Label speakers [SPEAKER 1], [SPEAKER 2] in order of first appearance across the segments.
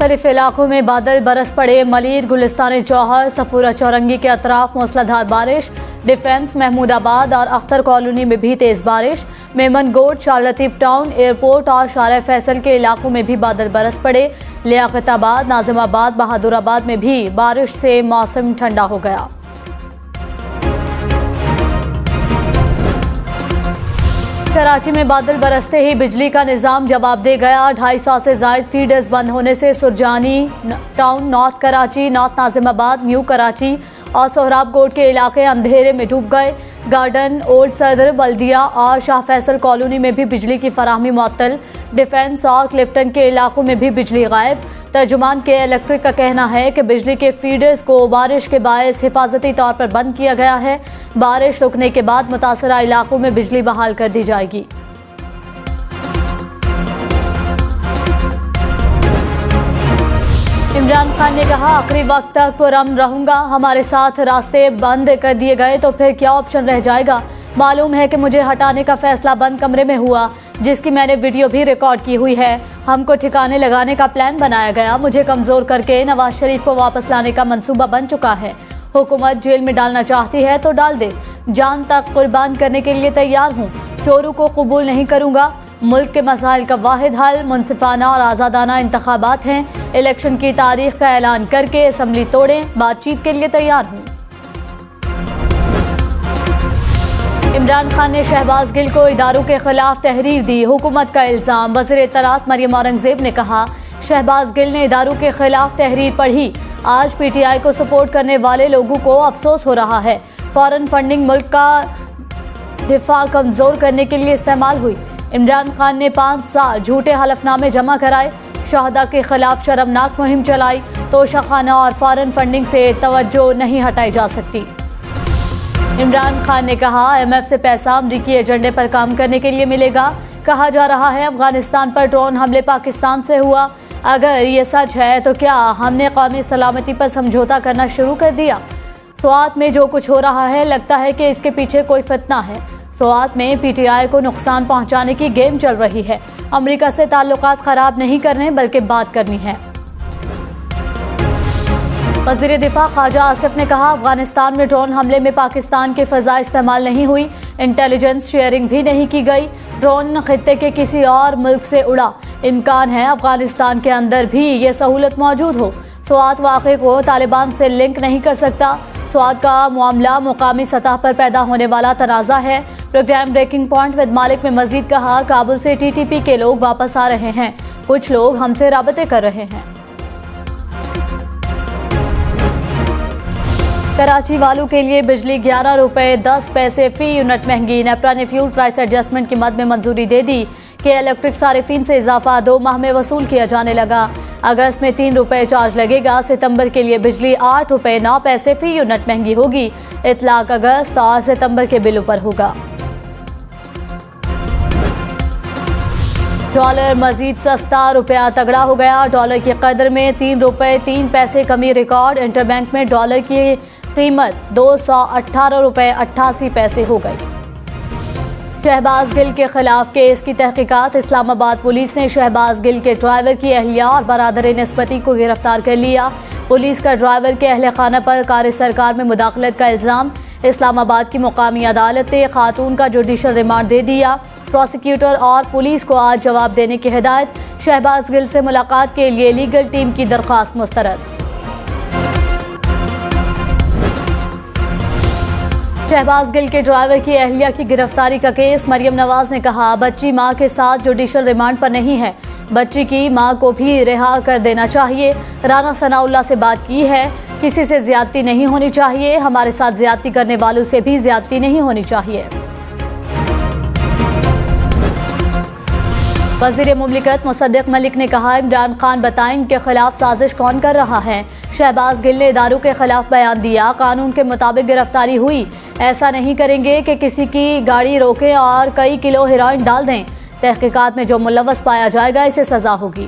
[SPEAKER 1] मुख्तलिफ इलाकों में बादल बरस पड़े। मलीर, गुलिस्तान जौहर, सफूरा चौरंगी के अतराफ मूसलाधार बारिश। डिफेंस, महमूदाबाद और अख्तर कॉलोनी में भी तेज बारिश। मेमन गोड, शाह लतीफ टाउन, एयरपोर्ट और शारा फैसल के इलाकों में भी बादल बरस पड़े। लियाकताबाद, नाजिमाबाद, बहादुराबाद में भी बारिश से मौसम ठंडा हो गया। कराची में बादल बरसते ही बिजली का निज़ाम जवाब दे गया। 250 से ज़ायद फीडर्स बंद होने से Surjani town, north Karachi, north Nazimabad, new Karachi और सोहराब कोट के इलाके अंधेरे में डूब गए। गार्डन, ओल्ड सदर, बल्दिया और शाह फैसल कॉलोनी में भी बिजली की फराहमी मुअत्तल। डिफेंस और क्लिफ्टन के इलाकों में भी बिजली गायब। तर्जुमान के इलेक्ट्रिक का कहना है कि बिजली के फीडर्स को बारिश के बायस हिफाजती तौर पर बंद किया गया है। बारिश रुकने के बाद मुतासरा इलाकों में बिजली बहाल कर दी जाएगी। इमरान खान ने कहा, आखिरी वक्त तक पुरअमन रहूंगा। हमारे साथ रास्ते बंद कर दिए गए तो फिर क्या ऑप्शन रह जाएगा। मालूम है कि मुझे हटाने का फैसला बंद कमरे में हुआ, जिसकी मैंने वीडियो भी रिकॉर्ड की हुई है। हमको ठिकाने लगाने का प्लान बनाया गया। मुझे कमजोर करके नवाज शरीफ को वापस लाने का मंसूबा बन चुका है। हुकूमत जेल में डालना चाहती है तो डाल दे। जान तक कुर्बान करने के लिए तैयार हूँ। चोरों को कबूल नहीं करूँगा। मुल्क के मसाइल का वाहिद हल मुनसिफाना और आज़ादाना इंतखाबात हैं। इलेक्शन की तारीख का ऐलान करके असम्बली तोड़ें। बातचीत के लिए तैयार हूँ। इमरान खान ने शहबाज गिल को इदारों के खिलाफ तहरीर दी। हुकूमत का इल्ज़ाम। वज़ीर इत्तलात मरियम औरंगज़ेब ने कहा, शहबाज गिल ने इदारों के खिलाफ तहरीर पढ़ी। आज पीटीआई को सपोर्ट करने वाले लोगों को अफसोस हो रहा है। फॉरेन फंडिंग मुल्क का दिफा कमजोर करने के लिए इस्तेमाल हुई। इमरान खान ने 5 साल झूठे हलफनामे जमा कराए। शहदा के खिलाफ शर्मनाक मुहिम चलाई। तोशाखाना और फॉरेन फंडिंग से तवज्जो नहीं हटाई जा सकती। इमरान खान ने कहा, IMF से पैसा अमरीकी एजेंडे पर काम करने के लिए मिलेगा। कहा जा रहा है अफगानिस्तान पर ड्रोन हमले पाकिस्तान से हुआ। अगर ये सच है तो क्या हमने कौमी सलामती पर समझौता करना शुरू कर दिया। स्वात में जो कुछ हो रहा है, लगता है कि इसके पीछे कोई फितना है। स्वात में पीटीआई को नुकसान पहुंचाने की गेम चल रही है। अमेरिका से ताल्लुकात खराब नहीं करने बल्कि बात करनी है। वज़ीर दिफा ख्वाजा आसिफ ने कहा, अफगानिस्तान में ड्रोन हमले में पाकिस्तान की फ़ज़ा इस्तेमाल नहीं हुई। इंटेलिजेंस शेयरिंग भी नहीं की गई। ड्रोन खित्ते के किसी और मुल्क से उड़ा। इम्कान है अफगानिस्तान के अंदर भी ये सहूलत मौजूद हो। स्वात वाक़े को तालिबान से लिंक नहीं कर सकता। स्वात का मामला मुकामी सतह पर पैदा होने वाला तनाज़ा है। प्रोग्राम ब्रेकिंग पॉइंट विद मालिक में मजीद कहा, काबुल से TTP के लोग वापस आ रहे हैं। कुछ लोग हमसे राबते कर रहे हैं। कराची वालों के लिए बिजली 11 रुपये 10 पैसे फी यूनिट महंगी। नेपरा ने फ्यूल प्राइस एडजस्टमेंट की मद में मंजूरी दे दी कि इलेक्ट्रिक सारिफीन से इजाफा 2 माह में वसूल किया जाने लगा। अगस्त में 3 रुपये चार्ज लगेगा। सितंबर के लिए बिजली 8 रुपये 9 पैसे फी यूनिट महंगी होगी। इतलाक अगस्त और सितंबर के बिलों पर होगा। डॉलर मजीद सस्ता, रुपया तगड़ा हो गया। डॉलर की कदर में 3 रुपये 3 पैसे कमी रिकॉर्ड। इंटरबैंक में डॉलर की कीमत 218 रुपये 88 पैसे हो गई। शहबाज गिल के खिलाफ केस की तहकीकात। इस्लामाबाद पुलिस ने शहबाज गिल के ड्राइवर की अहलिया और बरादर निस्बती को गिरफ्तार कर लिया। पुलिस का ड्राइवर के अहल खाना पर कार सरकार में मुदाखलत का इल्ज़ाम। इस्लामाबाद की मुकामी अदालत ने खातून का जुडिशल रिमांड दे दिया। प्रोसिक्यूटर और पुलिस को आज जवाब देने की हिदायत। शहबाज गिल से मुलाकात के लिए लीगल टीम की दरख्वास्त मुस्तरद। शहबाज गिल के ड्राइवर की अहलिया की गिरफ्तारी का केस। मरियम नवाज ने कहा, बच्ची मां के साथ जुडिशल रिमांड पर नहीं है। बच्ची की मां को भी रिहा कर देना चाहिए। राना सनाउल्लाह से बात की है। किसी से ज्यादती नहीं होनी चाहिए। हमारे साथ ज्यादती करने वालों से भी ज्यादती नहीं होनी चाहिए। वज़ीर मुमलिकत मुसद्दिक मलिक ने कहा, इमरान खान बताएं इनके खिलाफ साजिश कौन कर रहा है। शहबाज गिल ने इदारों के खिलाफ बयान दिया। कानून के मुताबिक गिरफ्तारी हुई। ऐसा नहीं करेंगे कि किसी की गाड़ी रोकें और कई किलो हेरोइन डाल दें। तहकीकात में जो मुलव्वस पाया जाएगा इसे सजा होगी।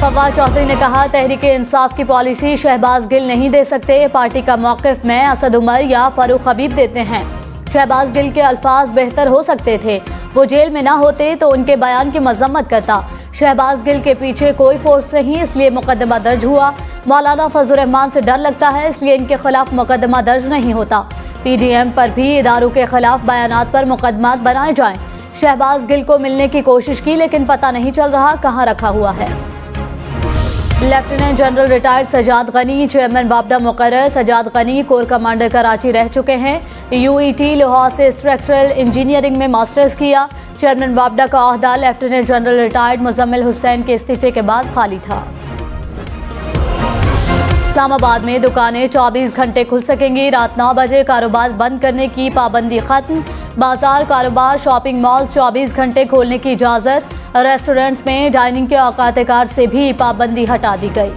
[SPEAKER 1] फवाद चौधरी ने कहा, तहरीक इंसाफ की पॉलिसी शहबाज गिल नहीं दे सकते। पार्टी का मौक़िफ़ में असद उमर या फारूक हबीब देते हैं। शहबाज गिल के अल्फाज बेहतर हो सकते थे। वो जेल में ना होते तो उनके बयान की मजम्मत करता। शहबाज गिल के पीछे कोई फोर्स नहीं, इसलिए मुकदमा दर्ज हुआ। मौलाना फजल रहमान से डर लगता है, इसलिए इनके खिलाफ मुकदमा दर्ज नहीं होता। पीडीएम पर भी इदारों के खिलाफ बयानात पर मुकदमात बनाए जाएं। शहबाज गिल को मिलने की कोशिश की, लेकिन पता नहीं चल रहा कहां रखा हुआ है। Lieutenant general retired Sajjad Ghani chairman वापडा मुकर्रर। सजाद गनी कोर कमांडर कराची रह चुके हैं। यूईटी लाहौर से स्ट्रक्चरल इंजीनियरिंग में मास्टर्स किया। चेयरमैन वापडा का ओहदा lieutenant general retired Muzammil Hussain के इस्तीफे के बाद खाली था। इस्लामाबाद में दुकानें 24 घंटे खुल सकेंगी। रात 9 बजे कारोबार बंद करने की पाबंदी खत्म। बाजार, कारोबार, शॉपिंग मॉल 24 घंटे खोलने की इजाजत। रेस्टोरेंट्स में डाइनिंग के औकात कार से भी पाबंदी हटा दी गई।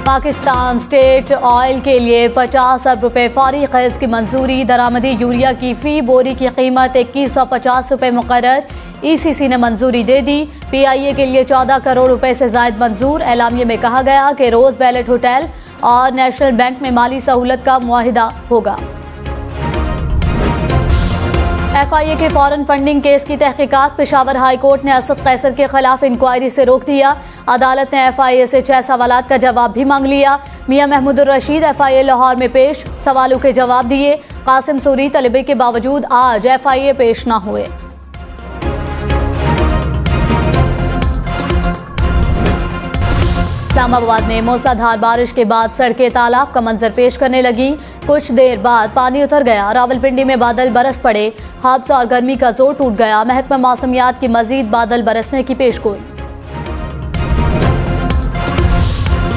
[SPEAKER 1] पाकिस्तान स्टेट ऑयल के लिए 50 अरब रुपए फौरी खर्च की मंजूरी। दरामदी यूरिया की फी बोरी की कीमत 2150 रुपए मुकर्रर। ईसीसी ने मंजूरी दे दी। पीआईए के लिए 14 करोड़ रुपए से जायद मंजूर। एलामिये में कहा गया कि रोज वैलेट होटल और नेशनल बैंक में माली सहूलत का मुआहिदा होगा। एफआईए के फॉरेन फंडिंग केस की तहकीकात। पेशावर हाई कोर्ट ने असद कैसर के खिलाफ इंक्वायरी से रोक दिया। अदालत ने एफआईए से 6 सवालात का जवाब भी मांग लिया। मियां महमूदुर रशीद एफआईए लाहौर में पेश, सवालों के जवाब दिए। कासिम सूरी तलबे के बावजूद आज एफआईए पेश न हुए। इस्लामाबाद में मूसलाधार बारिश के बाद सड़कें तालाब का मंजर पेश करने लगी। कुछ देर बाद पानी उतर गया। रावलपिंडी में बादल बरस पड़े। हब्स और गर्मी का जोर टूट गया। महकमा मौसमियात की मजीद बादल बरसने की पेशगोई।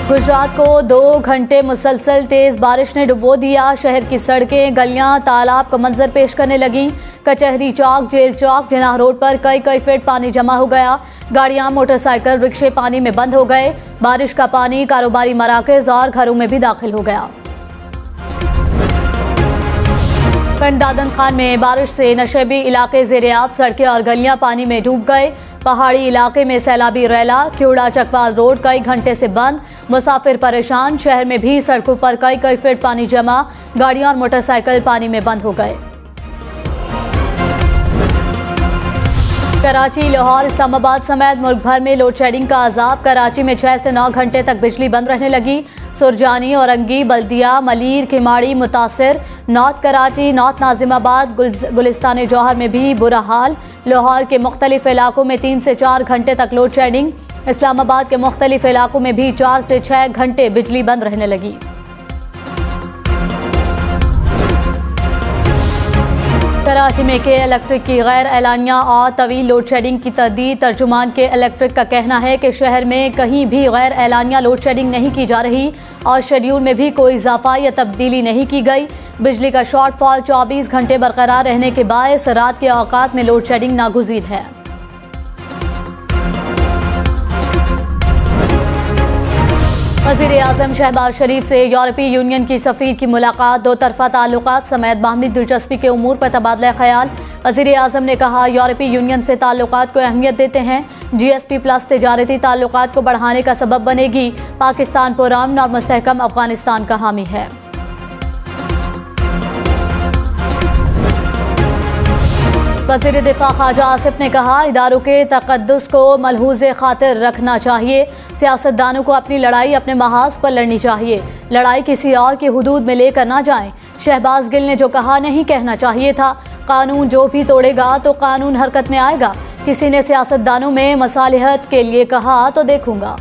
[SPEAKER 1] गुजरात को 2 घंटे मुसलसल तेज बारिश ने डुबो दिया। शहर की सड़कें, गलियां तालाब का मंजर पेश करने लगी। कचहरी चौक, जेल चौक, जिनाह रोड पर कई फीट पानी जमा हो गया। गाड़ियां, मोटरसाइकिल, रिक्शे पानी में बंद हो गए। बारिश का पानी कारोबारी मराकज और घरों में भी दाखिल हो गया। दादन खान में बारिश से नशेबी इलाके ज़ेर-ए-आब, सड़कें और गलियां पानी में डूब गए। पहाड़ी इलाके में सैलाबी रैला, क्यूड़ा चकवाल रोड कई घंटे से बंद। मुसाफिर परेशान। शहर में भी सड़कों पर कई फीट पानी जमा। गाड़ियां और मोटरसाइकिल पानी में बंद हो गए। कराची, लाहौर, इस्लामाबाद समेत मुल्क भर में लोड शेडिंग का अजाब। कराची में 6 से 9 घंटे तक बिजली बंद रहने लगी। सुरजानी, औरंगी, बल्दिया, मलीर, किमाड़ी मुतासिर। नॉर्थ कराची, नॉर्थ नाजिमाबाद, गुलिस्तान जौहर में भी बुरा हाल। लाहौर के मुख्तलिफ इलाकों में 3 से 4 घंटे तक लोड शेडिंग। इस्लामाबाद के मुख्तलिफ इलाकों में भी 4 से 6 घंटे बिजली बंद रहने लगी। कराची में के इलेक्ट्रिक की गैर एलानिया और तवील लोड शेडिंग की तरदीद। तर्जुमान के इलेक्ट्रिक का कहना है कि शहर में कहीं भी गैर एलानिया लोड शेडिंग नहीं की जा रही और शेड्यूल में भी कोई इजाफा या तब्दीली नहीं की गई। बिजली का शॉर्टफॉल 24 घंटे बरकरार रहने के बायस रात के औकात में लोड शेडिंग नागुज़ीर है। वज़ीर आज़म शहबाज शरीफ से यूरोपीय यूनियन की सफ़ीर की मुलाकात। 2 तरफ़ा ताल्लुकात समेत बाहमी दिलचस्पी के उमूर पर तबादला ख्याल। वज़ीर आज़म ने कहा, यूरोपीय यूनियन से ताल्लुकात को अहमियत देते हैं। GSP+ तिजारती ताल्लुकात को बढ़ाने का सबब बनेगी। पाकिस्तान पुरअमन और मुस्तहकम अफगानिस्तान का हामी है। वज़ीर दिफा ख्वाजा आसिफ ने कहा, इदारों के तक़द्दुस को मलहूज़े खातिर रखना चाहिए। सियासतदानों को अपनी लड़ाई अपने महाज पर लड़नी चाहिए। लड़ाई किसी और की हुदूद में लेकर ना जाएं। शहबाज गिल ने जो कहा नहीं कहना चाहिए था। कानून जो भी तोड़ेगा तो कानून हरकत में आएगा। किसी ने सियासतदानों में मसालिहत के लिए कहा तो देखूंगा।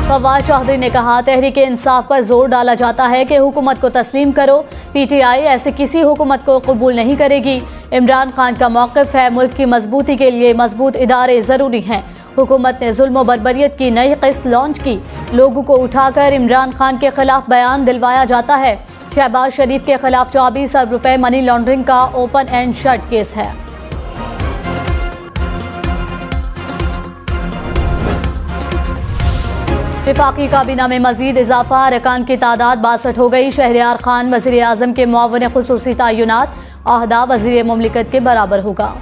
[SPEAKER 1] फवाद चौधरी ने कहा, तहरीक इंसाफ पर जोर डाला जाता है कि हुकूमत को तस्लीम करो। PTI ऐसे किसी हुकूमत को कबूल नहीं करेगी। इमरान खान का मौक़िफ़ है, मुल्क की मजबूती के लिए मजबूत इदारे ज़रूरी हैं। हुकूमत ने जुल्म व बर्बरियत की नई किस्त लॉन्च की। लोगों को उठाकर इमरान खान के खिलाफ बयान दिलवाया जाता है। शहबाज शरीफ के खिलाफ 24 अरब रुपए मनी लॉन्ड्रिंग का ओपन एंड शट केस है। विफाकी काबीना में मजीद इजाफा। अरकान की तादाद 62 हो गई। शहरयार खान वज़ीर आज़म के मुआविन खुसूसी तय्युनात। ओहदा वज़ीर मुमलिकत के बराबर होगा।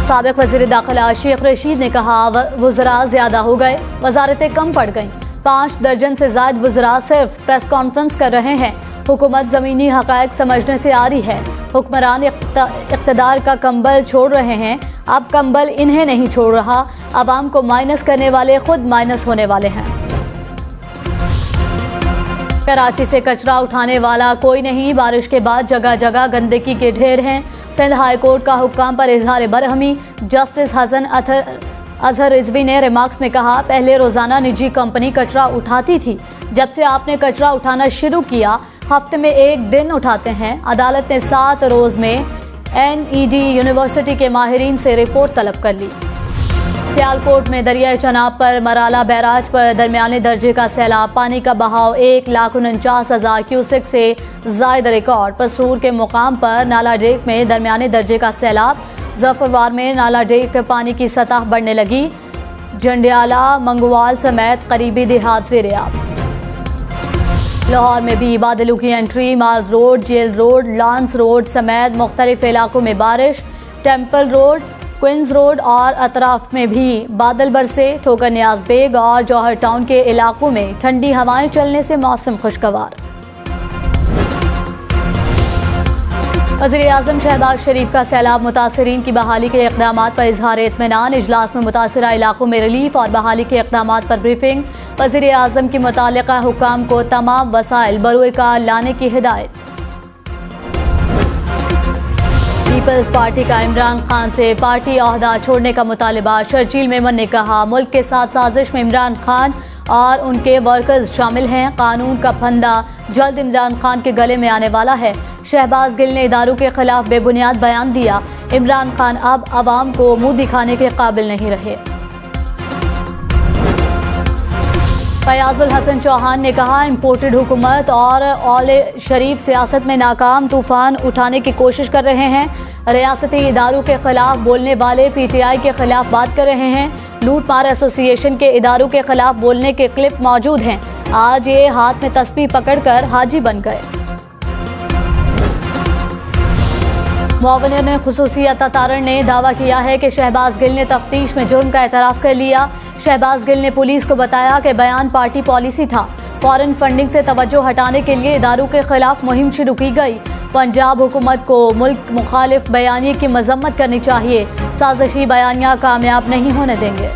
[SPEAKER 1] साबिक़ वज़ीर दाखिला शेख रशीद ने कहा, वज़रा ज़्यादा हो गए, वज़ारतें कम पड़ गईं। 5 दर्जन से ज्यादा वज़रा सिर्फ प्रेस कॉन्फ्रेंस कर रहे हैं। हुकूमत ज़मीनी हक़ाइक़ समझने से आ रही है। हुक्मरान इक़्तिदार का कंबल छोड़ रहे हैं, अब कंबल इन्हें नहीं छोड़ रहा। आवाम को माइनस करने वाले खुद माइनस होने वाले हैं। कराची से कचरा उठाने वाला कोई नहीं, बारिश के बाद जगह जगह गंदगी के ढेर हैं। सिंध हाई कोर्ट का हुक्म पर इजहार बरहमी। जस्टिस हसन अजहर रिजवी ने रिमार्क्स में कहा, पहले रोजाना निजी कंपनी कचरा उठाती थी, जब से आपने कचरा उठाना शुरू किया हफ्ते में 1 दिन उठाते हैं। अदालत ने 7 रोज में NED यूनिवर्सिटी के माहिरीन से रिपोर्ट तलब कर ली। सियालकोट में दरियाए चनाब पर मराला बैराज पर दरमियाने दर्जे का सैलाब, पानी का बहाव 1,49,000 क्यूसेक से ज्यादा रिकॉर्ड। पसूर के मुकाम पर नाला डेक में दरमियाने दर्जे का सैलाब। जफरवार में नाला डेक पानी की सतह बढ़ने लगी। जंडियाला मंगवाल समेत करीबी देहात ज़ेर-ए-आब। लाहौर में भी बादलों की entry. Mall road, jail road, Lawrence road समेत मुख्तलिफ इलाकों में बारिश। टेम्पल रोड, क्वींस रोड और अतराफ में भी बादल बरसे। ठोकर नियाज बेग और जौहर टाउन के इलाकों में ठंडी हवाएं चलने से मौसम खुशगवार। वज़ीर-ए-आज़म शहबाज शरीफ का सैलाब मुतासरीन की बहाली के इक़दाम पर इजहार इत्मीनान। इजलास में मुतासरा इलाकों में रिलीफ और बहाली के इक़दाम पर ब्रीफिंग। वज़ीर-ए-आज़म की मुताल्लिक़ा हुकाम को तमाम वसाइल बरोए कार लाने की हिदायत। पीपल्स पार्टी का इमरान खान से पार्टी ओहदा छोड़ने का मुतालिबा। शर्जील मेमन ने कहा, मुल्क के साथ साजिश में इमरान खान और उनके वर्कर्स शामिल हैं। कानून का फंदा जल्द इमरान खान के गले में आने वाला है। शहबाज गिल ने इदारों के खिलाफ बेबुनियाद बयान दिया। इमरान खान अब अवाम को मुंह दिखाने के काबिल नहीं रहे। फयाजुल हसन चौहान ने कहा, इम्पोर्टेड हुकूमत और औले शरीफ सियासत में नाकाम, तूफान उठाने की कोशिश कर रहे हैं। रियासती इदारों के खिलाफ बोलने वाले PTI के खिलाफ बात कर रहे हैं। लूट मार एसोसिएशन के इदारों के खिलाफ बोलने के क्लिप मौजूद हैं। आज ये हाथ में तस्बीह पकड़कर हाजी बन गए। मुआविन खुसूसियत तारण ने दावा किया है कि शहबाज गिल ने तफ्तीश में जुर्म का एतराफ़ कर लिया। शहबाज गिल ने पुलिस को बताया कि बयान पार्टी पॉलिसी था। फॉरेन फंडिंग से तवज्जो हटाने के लिए इदारों के खिलाफ मुहिम शुरू की गई। पंजाब हुकूमत को मुल्क मुखालिफ बयानिए की मजम्मत करनी चाहिए। साजिशी बयानिया कामयाब नहीं होने देंगे।